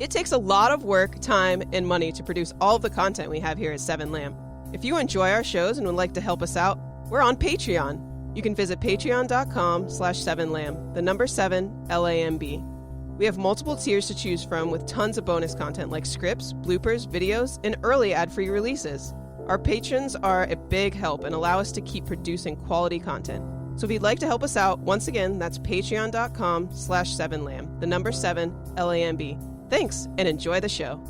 It takes a lot of work, time, and money to produce all of the content we have here at 7 Lamb. If you enjoy our shows and would like to help us out, we're on Patreon. You can visit patreon.com/7lamb, the number 7, L-A-M-B. We have multiple tiers to choose from with tons of bonus content like scripts, bloopers, videos, and early ad-free releases. Our patrons are a big help and allow us to keep producing quality content. So if you'd like to help us out, once again, that's patreon.com/7lamb, the number 7, L-A-M-B. Thanks, and enjoy the show.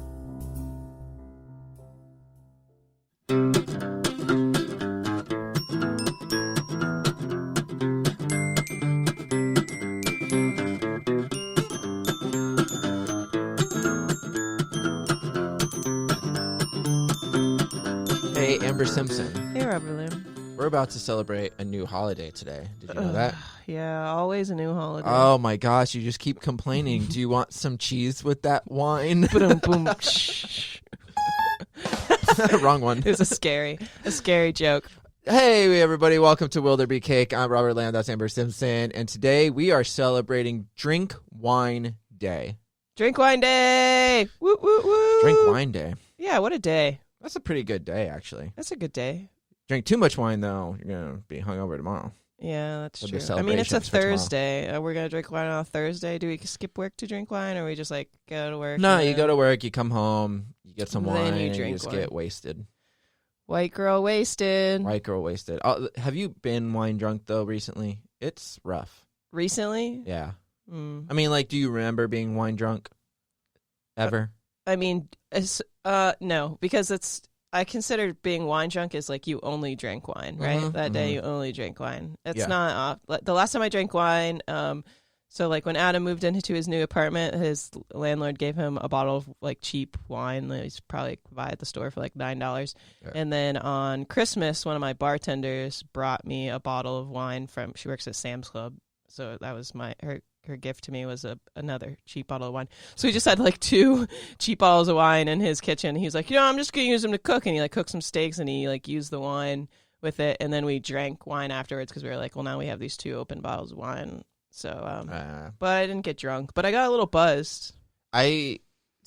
Hey, Amber Simpson. Hey, Robert Lamb. We're about to celebrate a new holiday today. Did you know that? Yeah, always a new holiday. Oh my gosh, you just keep complaining. Do you want some cheese with that wine? Boom, boom. Wrong one. It was a scary joke. Hey, everybody. Welcome to Will There Be Cake. I'm Robert Lamb. That's Amber Simpson. And today we are celebrating Drink Wine Day. Drink Wine Day. Woo, woo, woo. Drink Wine Day. Yeah, what a day. That's a pretty good day, actually. That's a good day. Drink too much wine, though, you're going to be hungover tomorrow. Yeah, that's There'll be true. I mean, it's a celebrations for tomorrow. Thursday. We're going to drink wine on a Thursday. Do we skip work to drink wine, or we just, like, go to work? No, you go to work, you come home, you get some Then wine, you and drink you just wine. get wasted. White girl wasted. White girl wasted. Have you been wine drunk, though, recently? It's rough. Recently? Yeah. Mm. I mean, like, do you remember being wine drunk? Ever? I mean, no, because I consider being wine drunk is like you only drink wine, right? Mhm, That day mhm. you only drink wine. It's Yeah. not the last time I drank wine. So like when Adam moved into his new apartment, his landlord gave him a bottle of like cheap wine that he's probably buy at the store for like $9. Yeah. And then on Christmas, one of my bartenders brought me a bottle of wine she works at Sam's Club, so that was her gift to me was another cheap bottle of wine. So he just had like 2 cheap bottles of wine in his kitchen. He was like, I'm just going to use them to cook. And he like cooked some steaks and he like used the wine with it. And then we drank wine afterwards because we were like, well, now we have these 2 open bottles of wine. So, but I didn't get drunk, but I got a little buzzed. To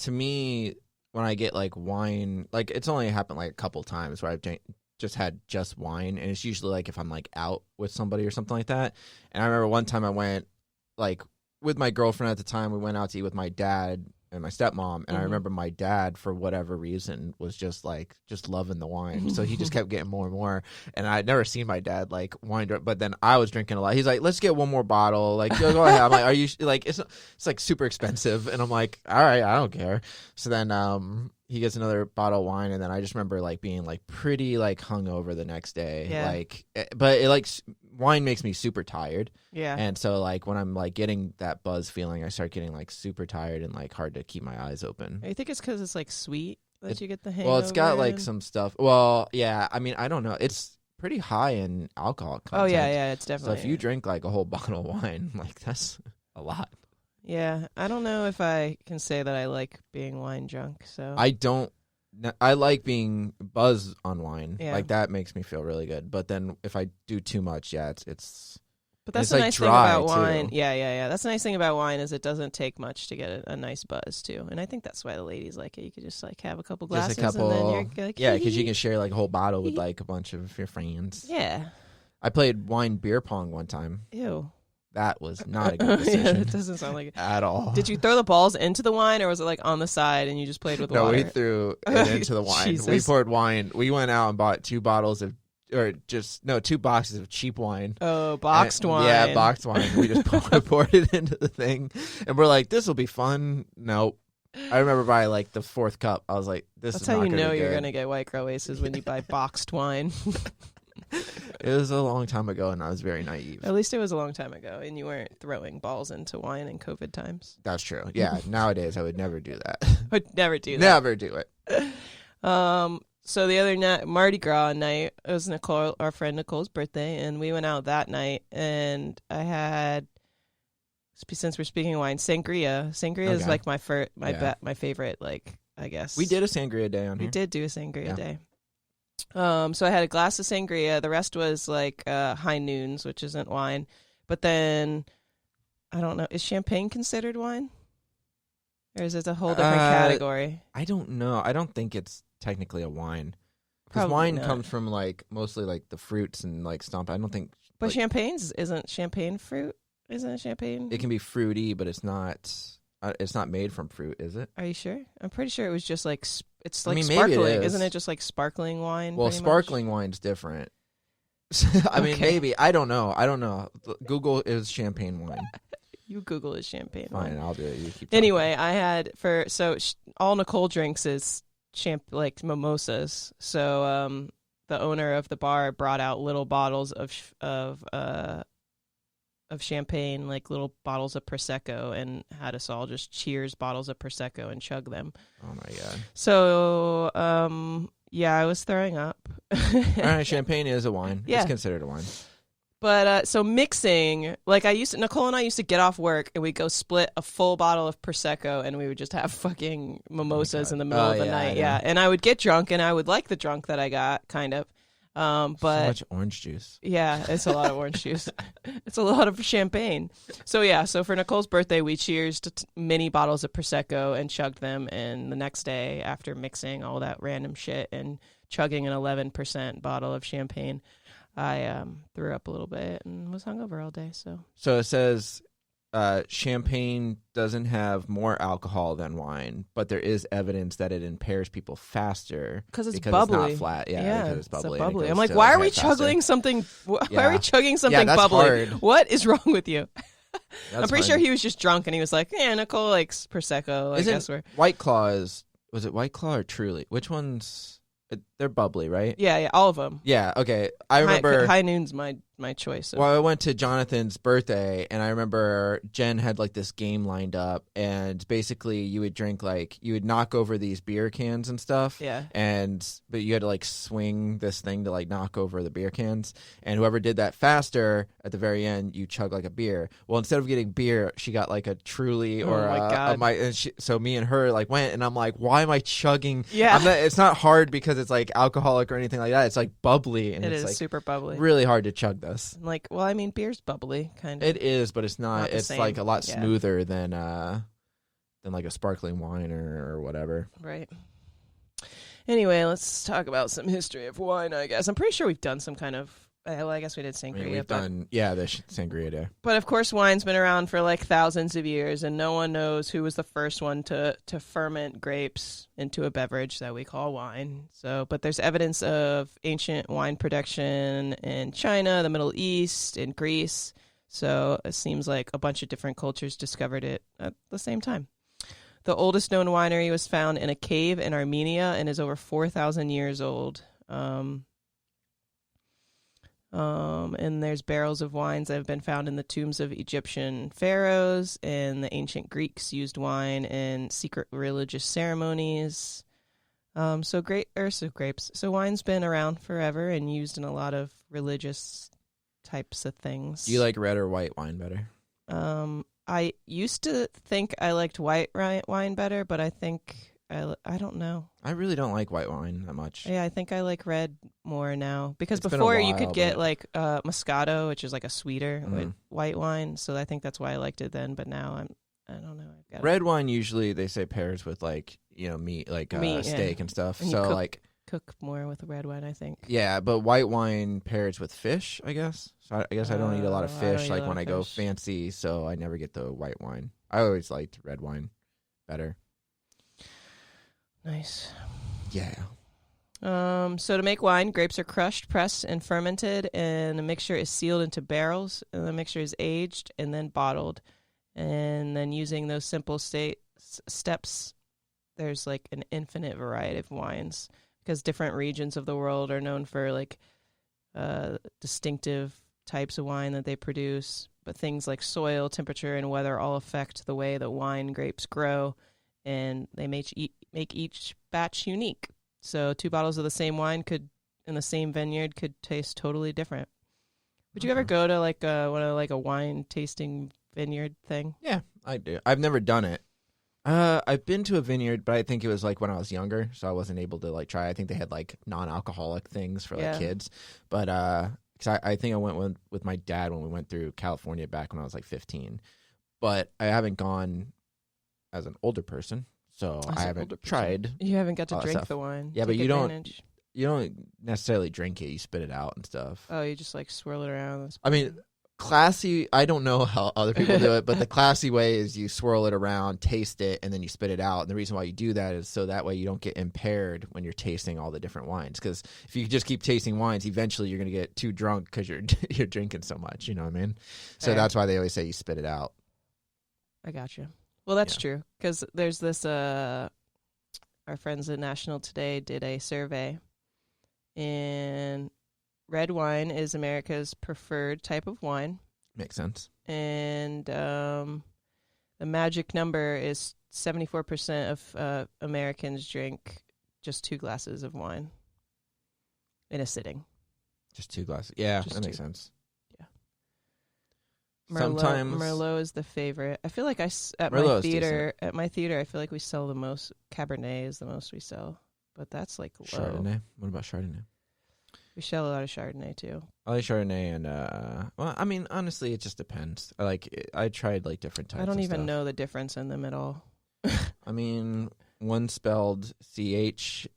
me, when I get like wine, like it's only happened like a couple times where I've just had just wine. And it's usually like if I'm like out with somebody or something like that. And I remember one time I went like with my girlfriend at the time, we went out to eat with my dad and my stepmom, and I remember my dad, for whatever reason, was just loving the wine. So he just kept getting more and more, and I'd never seen my dad like wine drink, but then I was drinking a lot. He's like, let's get one more bottle, like go ahead. I'm like, are you like, it's like super expensive, and I'm like, all right, I don't care. So then he gets another bottle of wine, and then I just remember like being like pretty like hungover the next day. Yeah. Like, but it like wine makes me super tired. Yeah. And so like when I'm like getting that buzz feeling, I start getting like super tired and like hard to keep my eyes open. I think it's because it's like sweet that you get the hangover. Well, it's got like in. some stuff. Well, yeah, I mean, I don't know. It's pretty high in alcohol content. Oh yeah, it's So definitely. if you drink like a whole bottle of wine, like that's a lot. Yeah, I don't know if I can say that I like being wine drunk. So I like being buzzed on wine. Yeah. Like that makes me feel really good. But then if I do too much, yeah, it's. But that's it's, the like, nice thing dry, about wine. too. Yeah. That's the nice thing about wine is it doesn't take much to get a nice buzz too, and I think that's why the ladies like it. You could just like have a couple glasses, Just a couple. and then you're like, Yeah, because you can share like a whole bottle with like a bunch of your friends. Yeah. I played wine beer pong one time. Ew. That was not a good Yeah, decision it doesn't sound like it. at all. Did you throw the balls into the wine, or was it like on the side and you just played with No, water? we threw it into the wine. Jesus. We poured wine. We went out and bought 2 boxes of cheap wine. Oh, boxed wine. Yeah, boxed wine. We just poured it into the thing, and we're like, "This will be fun." Nope. I remember by like the 4th cup, I was like, "This That's is how not you gonna know be you're good." gonna get white girl aces when you buy boxed wine. It was a long time ago, and I was very naive. At least it was a long time ago, and you weren't throwing balls into wine in COVID times. That's true. Yeah, nowadays I would never do that. Would never do that. Never do it. So the other night, Mardi Gras night, it was our friend Nicole's birthday, and we went out that night, and I had, since we're speaking of wine, sangria. Sangria is Okay. like my favorite, like, I guess. We did a sangria day on We here. did do a sangria Yeah. day. So I had a glass of sangria. The rest was like High Noons, which isn't wine. But then, I don't know, is champagne considered wine? Or is it a whole different category? I don't know. I don't think it's technically a wine. Because Probably wine not. comes from like mostly like the fruits and like stomp. I don't think. But like, champagne's isn't champagne fruit? Isn't it champagne? it can be fruity, but it's not. It's not made from fruit, is it? Are you sure? I'm pretty sure it was just like it's I like mean, maybe it sparkling, is. isn't it? Just like sparkling wine. Well, pretty much? sparkling wine's different. I mean, Okay. maybe. I don't know. Google is champagne wine. You Google is champagne Fine, wine. I'll do it. You keep talking. Anyway, I had all Nicole drinks is like mimosas. So the owner of the bar brought out little bottles of champagne, like little bottles of prosecco, and had us all just cheers bottles of prosecco and chug them. Oh my god. So yeah, I was throwing up. All right, champagne is a wine. Yeah. It's considered a wine. But so mixing, like Nicole and I used to get off work and we'd go split a full bottle of prosecco and we would just have fucking mimosas God. in the middle of the Yeah, I night. know. Yeah, and I would get drunk and I would like the drunk that I got, kind of. So But much orange juice. yeah, it's a lot of orange juice. It's a lot of champagne. So yeah, so for Nicole's birthday, we cheersed mini bottles of prosecco and chugged them. And the next day, after mixing all that random shit and chugging an 11% bottle of champagne, I threw up a little bit and was hungover all day. So it says champagne doesn't have more alcohol than wine, but there is evidence that it impairs people faster because it's because bubbly. it's not flat. Yeah, because it's bubbly. and it goes I'm like, to why its are we head faster. chugging something? Why are Yeah. we chugging something that's bubbly? hard. What is wrong with you? That's I'm pretty fine. sure he was just drunk and he was like, yeah, Nicole likes prosecco. I Isn't guess we're White Claw was it White Claw or Truly? Which ones? They're bubbly, right? yeah, all of them. Yeah. Okay. I remember. High Noon's my choice. Well, I went to Jonathan's birthday, and I remember Jen had like this game lined up, and basically you would knock over these beer cans and stuff. Yeah. But you had to like swing this thing to like knock over the beer cans, and whoever did that faster at the very end, you chug like a beer. Well, instead of getting beer, she got like a Truly Oh or my God. so me and her like went, and I'm like, why am I chugging? Yeah. It's not hard because it's like alcoholic or anything like that. It's like bubbly, and It it's is like super bubbly. really hard to chug this. Like, well, I mean, beer's bubbly, kind of. It is, but it's not. Not the It's same. like a lot Yeah. smoother than like a sparkling wine or whatever. Right. Anyway, let's talk about some history of wine, I guess. I'm pretty sure we've done some kind of. Well, I guess we did I sangria. mean, we've but, done the sangria there. but of course, wine's been around for like thousands of years, and no one knows who was the first one to ferment grapes into a beverage that we call wine. So, but there's evidence of ancient wine production in China, the Middle East, in Greece. So it seems like a bunch of different cultures discovered it at the same time. The oldest known winery was found in a cave in Armenia and is over 4,000 years old. And there's barrels of wines that have been found in the tombs of Egyptian pharaohs, and the ancient Greeks used wine in secret religious ceremonies. So grapes. So wine's been around forever and used in a lot of religious types of things. Do you like red or white wine better? I used to think I liked white wine better, but I think I don't know. I really don't like white wine that much. Yeah, I think I like red more now because It's been a before you while, could get but- like Moscato, which is like a sweeter with Mhm. white wine. So I think that's why I liked it then. But now I don't know. I've got Red wine usually they say pairs with like meat, like Meat, yeah. steak and stuff. And you So cook- like cook more with red wine. I think. yeah, but white wine pairs with fish, I guess. So I guess I don't eat a lot of I don't fish eat a like lot when of I go fish. fancy, so I never get the white wine. I always liked red wine better. Nice. Yeah. So to make wine, grapes are crushed, pressed, and fermented, and the mixture is sealed into barrels, and the mixture is aged and then bottled. And then using those simple steps, there's like an infinite variety of wines because different regions of the world are known for like distinctive types of wine that they produce. But things like soil, temperature, and weather all affect the way that wine grapes grow, and they make each batch unique. So 2 bottles of the same wine in the same vineyard could taste totally different. Would you ever Okay. go to like a wine tasting vineyard thing? Yeah, I do. I've never done it. I've been to a vineyard, but I think it was like when I was younger, so I wasn't able to like try. I think they had like non-alcoholic things for like Yeah. kids, but because I think I went with my dad when we went through California back when I was like 15, but I haven't gone as an older person, so As I an haven't older person. tried. You haven't got to all that drink stuff. the wine. Yeah, but Take you don't- advantage. You don't necessarily drink it; you spit it out and stuff. Oh, you just like swirl it around. That's I mean, classy. I don't know how other people do it, but the classy way is you swirl it around, taste it, and then you spit it out. And the reason why you do that is so that way you don't get impaired when you're tasting all the different wines. Because if you just keep tasting wines, eventually you're going to get too drunk because you're you're drinking so much. You know what I mean? So Fair. that's why they always say you spit it out. I got you. Well, that's Yeah. true because there's this. Our friends at National Today did a survey, and red wine is America's preferred type of wine, Makes sense. and the magic number is 74% of Americans drink just 2 glasses of wine in a sitting. Just 2 glasses. Yeah, Just that makes 2. sense. Merlot, Sometimes Merlot is the favorite. I feel like at Merlot my is theater, I feel like we sell the most. Cabernet is the most we sell, but that's like low. Chardonnay. What about Chardonnay? We sell a lot of Chardonnay too. I like Chardonnay and well, I mean, honestly, it just depends. I tried like different types. I don't of even stuff. know the difference in them at all. I mean, one spelled CHARD.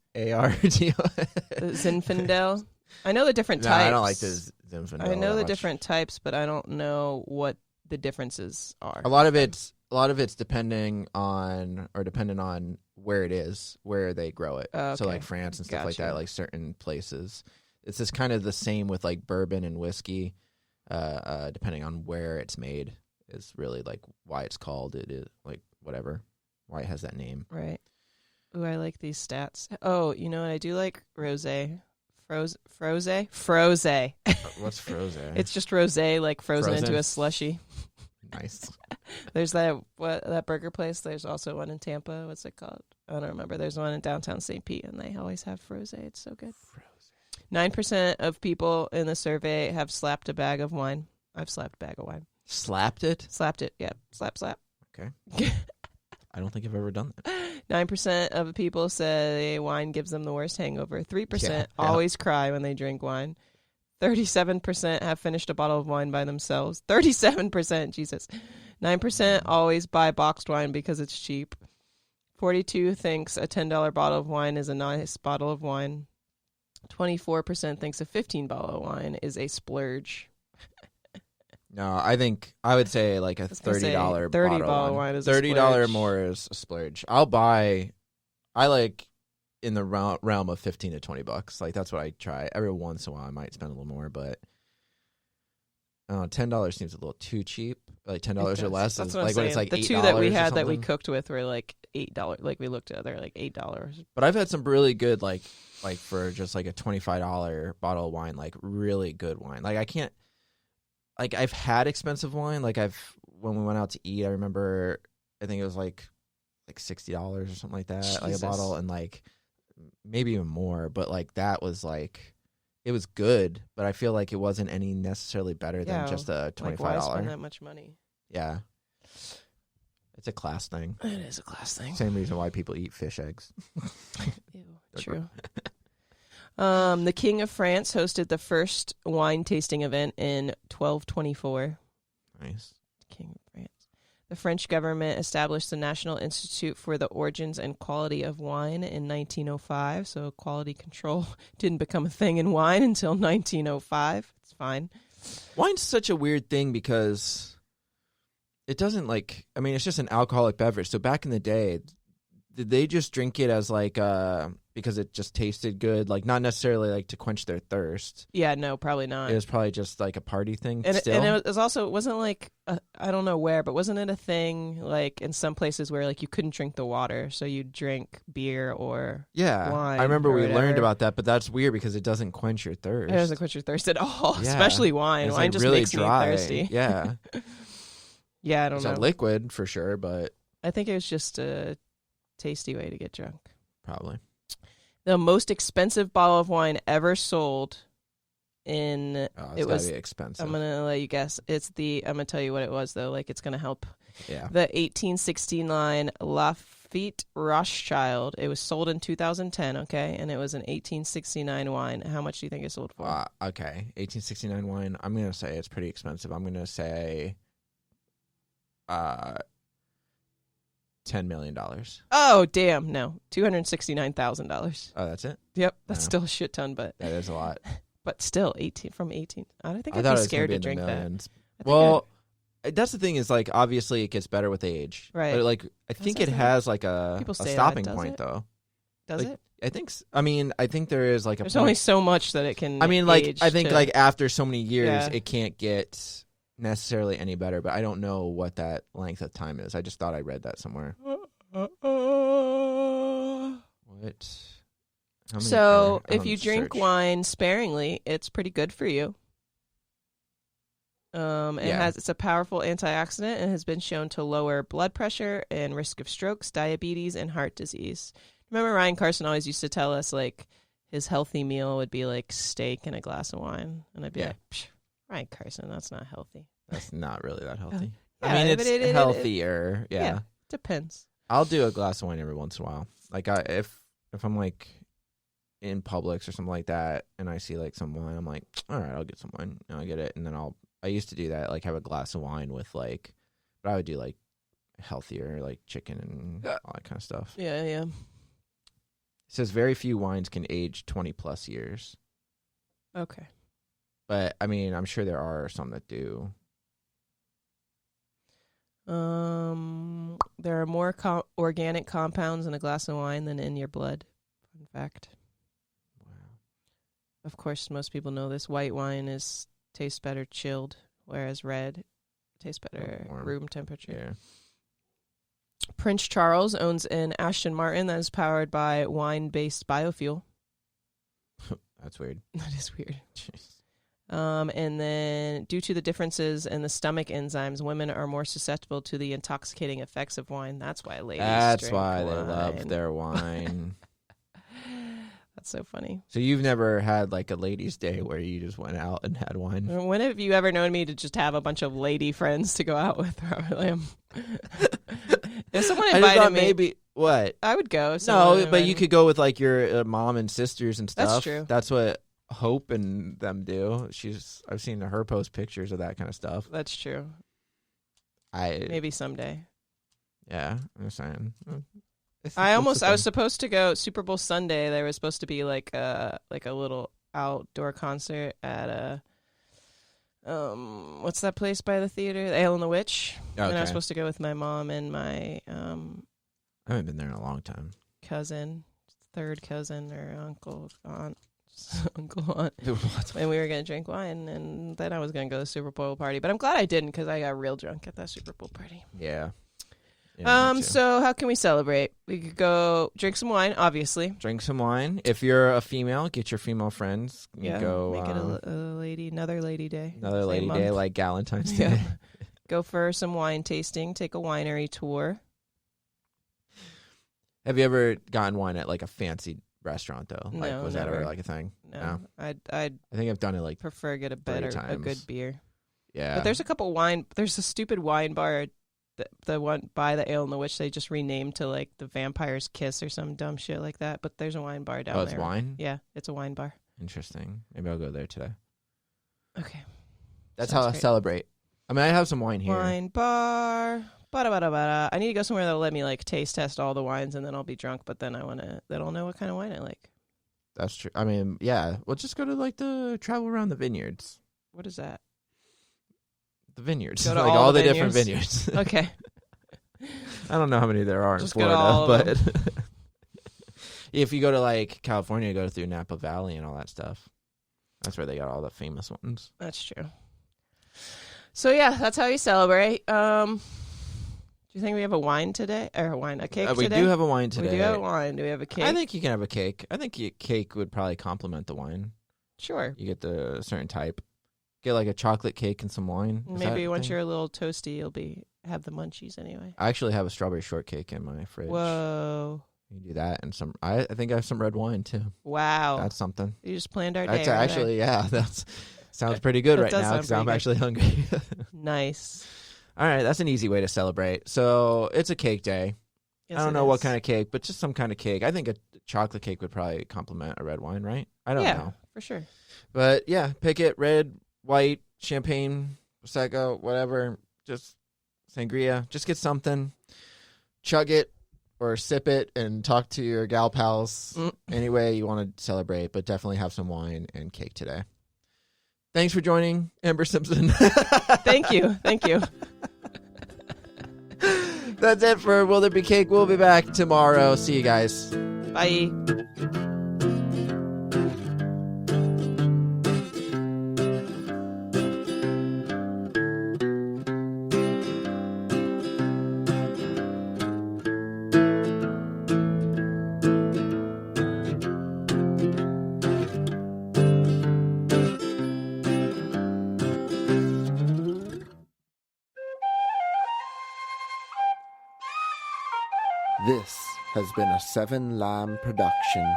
Zinfandel. I know the different No, types. I don't like this Zinfandel. I know that the much. different types, but I don't know what the differences are. A lot of it's dependent on where it is, where they grow it. Oh, So okay. like France and stuff like Gotcha. that, like certain places. It's just kind of the same with like bourbon and whiskey. Depending on where it's made is really like why it's called it is like whatever why it has that name. Right. Ooh, I like these stats. Oh, you know what? I do like rosé. Froze. What's frozen? It's just rosé, like frozen Frozen? into a slushy. Nice. There's that burger place. There's also one in Tampa. What's it called? I don't remember. There's one in downtown St. Pete, and they always have frosé. It's so good. 9% of people in the survey have slapped a bag of wine. I've slapped a bag of wine. Slapped it? Slapped it. Yep. Slap, slap. I don't think I've ever done that. 9% of the people say wine gives them the worst hangover. 3% Yeah. always cry when they drink wine. 37% have finished a bottle of wine by themselves. 37%, Jesus. 9% always buy boxed wine because it's cheap. 42 thinks a $10 bottle of wine is a nice bottle of wine. 24% thinks a $15 bottle of wine is a splurge. No, I think I would say like a was gonna say, $30 $30 bottle of wine is a $30 splurge. more is a splurge. I like in the realm of $15 to $20. Like that's what I try. Every once in a while, I might spend a little more, but $10 seems a little too cheap. Like $10 or less That's is what I'm like when it's saying. like the $8 two that we or had that we something. cooked with were like $8. Like we looked at, they're like $8. But I've had some really good like for just like a $25 bottle of wine, like really good wine. Like I can't. Like I've had expensive wine. Like when we went out to eat, I remember I think it was like $60 or something like that, like a Jesus. bottle, and like maybe even more. But like that was like it was good, but I feel like it wasn't any necessarily better than Yeah, just a Like, $25. why spend that much money? Yeah, it's a class thing. It is a class thing. Same reason why people eat fish eggs. Ew, true. The King of France hosted the first wine tasting event in 1224. Nice. King of France. The French government established the National Institute for the Origins and Quality of Wine in 1905. So quality control didn't become a thing in wine until 1905. It's fine. Wine's such a weird thing because it doesn't like. I mean, it's just an alcoholic beverage. So back in the day, did they just drink it as like because it just tasted good, like not necessarily like to quench their thirst? Yeah, no, probably not. It was probably just like a party thing. And still, it was also, it wasn't like, I don't know where, but wasn't it a thing like in some places where like you couldn't drink the water, so you drink beer or yeah. wine I remember or we learned whatever. about that, but that's weird because it doesn't quench your thirst. it doesn't quench your thirst at all, Yeah. especially wine. It's Wine like just really makes dry. me thirsty. Yeah, Yeah, I don't it's know. a liquid for sure, but I think it was just a tasty way to get drunk. probably The most expensive bottle of wine ever sold in it's it gotta was be expensive. I'm gonna let you guess. I'm gonna tell you what it was though. Like it's gonna help. Yeah, The 1869 Lafite Rothschild. It was sold in 2010. Okay, and it was an 1869 wine. How much do you think it sold for? okay. 1869 wine. I'm gonna say it's pretty expensive. I'm gonna say, $10 million. Oh, damn. No. $269,000. Oh, that's it? Yep. That's Wow. still a shit ton, but That is a lot. still 18 from 18. I don't think I I'd thought be it was scared gonna to be in the drink that. millions. I think Well, that's the thing is, like, obviously it gets better with age. Right. But, like, I think that it say? has, like, a People say that, stopping does point, it? though. Does like, it? I think I think there is, like, a There's point. only so much that it can I mean, like, age I think, to- like, after so many years, Yeah. it can't get necessarily any better, but I don't know what that length of time is. I just thought I read that somewhere. What? How many So, are if on you drink search? wine sparingly, it's pretty good for you. Yeah. It's a powerful antioxidant and has been shown to lower blood pressure and risk of strokes, diabetes, and heart disease. Remember Ryan Carson always used to tell us, like, his healthy meal would be like steak and a glass of wine, and I'd be Yeah. like, Psh, Ryan Carson, that's not healthy. That's not really that healthy. Yeah, I mean, but it's healthier. Yeah. yeah. Depends. I'll do a glass of wine every once in a while. Like, if I'm like in Publix or something like that, and I see like some wine, I'm like, all right, I'll get some wine. And I'll get it, and then I used to do that, like have a glass of wine with like, but I would do like healthier, like chicken and all that kind of stuff. Yeah, yeah. It says very few wines can age 20+ years, Okay. but I mean, I'm sure there are some that do. There are more organic compounds in a glass of wine than in your blood. Fun fact. Wow. Of course, most people know this. White wine tastes better chilled, whereas red tastes better Warm. room temperature. Yeah. Prince Charles owns an Aston Martin that is powered by wine-based biofuel. That's weird. That is weird. Jeez. And then, due to the differences in the stomach enzymes, women are more susceptible to the intoxicating effects of wine. That's why ladies That's drink why they wine. love their wine. That's so funny. So you've never had like a ladies' day where you just went out and had wine? When have you ever known me to just have a bunch of lady friends to go out with? If someone I just invited thought me, maybe what? I would go. if No, someone but invited you me. could go with like your mom and sisters and stuff. That's true. That's what Hope and them do. I've seen her post pictures of that kind of stuff. That's true. I Maybe someday. yeah, I'm saying. I was supposed to go Super Bowl Sunday. There was supposed to be like a little outdoor concert at what's that place by the theater? The Ale and the Witch. And I Okay. was supposed to go with my mom and my I haven't been there in a long time. cousin, third cousin or uncle, aunt, uncle, aunt. What? And we were going to drink wine, and then I was going to go to the Super Bowl party. But I'm glad I didn't, because I got real drunk at that Super Bowl party. Yeah. Me too. So how can we celebrate? We could go drink some wine, obviously. Drink some wine. If you're a female, get your female friends. You Yeah, go make it another lady day. another Same lady month. day like Galentine's Yeah. Day. Go for some wine tasting. Take a winery tour. Have you ever gotten wine at like a fancy restaurant though? Like, No, was that ever never. like a thing? No, I'd I think I've done it like prefer get a 3 a times. good beer. yeah. But there's a couple wine. There's a stupid wine bar, the one by the Ale and the Witch. They just renamed to like the Vampire's Kiss or some dumb shit like that. But there's a wine bar down oh, there. it's wine. Yeah, it's a wine bar. Interesting. Maybe I'll go there today. Okay. That's Sounds how I great. celebrate. I mean, I have some wine here. Wine bar. Bada. I need to go somewhere that'll let me like taste test all the wines, and then I'll be drunk. But then that'll know what kind of wine I like. That's true. I mean, yeah. We'll just go to like travel around the vineyards. What is that? The vineyards. Go to like all the different vineyards? vineyards. Okay. I don't know how many there are Just in go to Florida, all of them. but if you go to like California, go through Napa Valley and all that stuff. That's where they got all the famous ones. That's true. So yeah, that's how you celebrate. Do you think we have a wine today or a cake We today? do have a wine today. We do have a wine. Do we have a cake? I think you can have a cake. I think cake would probably complement the wine. Sure. You get the certain type. Get like a chocolate cake and some wine. Is Maybe that a once thing? you're a little toasty, you'll have the munchies anyway. I actually have a strawberry shortcake in my fridge. Whoa! You can do that and some. I think I have some red wine too. Wow! That's something. You just planned our day. That's right actually That's sounds pretty good That right does now sound because I'm pretty actually hungry. there. Nice. All right, that's an easy way to celebrate. So it's a cake day. Yes, I don't it know what is. kind of cake, but just some kind of cake. I think a chocolate cake would probably complement a red wine, right? I don't Yeah, know. for sure. But yeah, pick it red, white, champagne, prosecco, whatever. Just sangria. Just get something. chug it or sip it and talk to your gal pals any way you want to celebrate, but definitely have some wine and cake today. Thanks for joining, Amber Simpson. Thank you. That's it for Will There Be Cake? We'll be back tomorrow. See you guys. Bye. This has been a Seven Lamb production.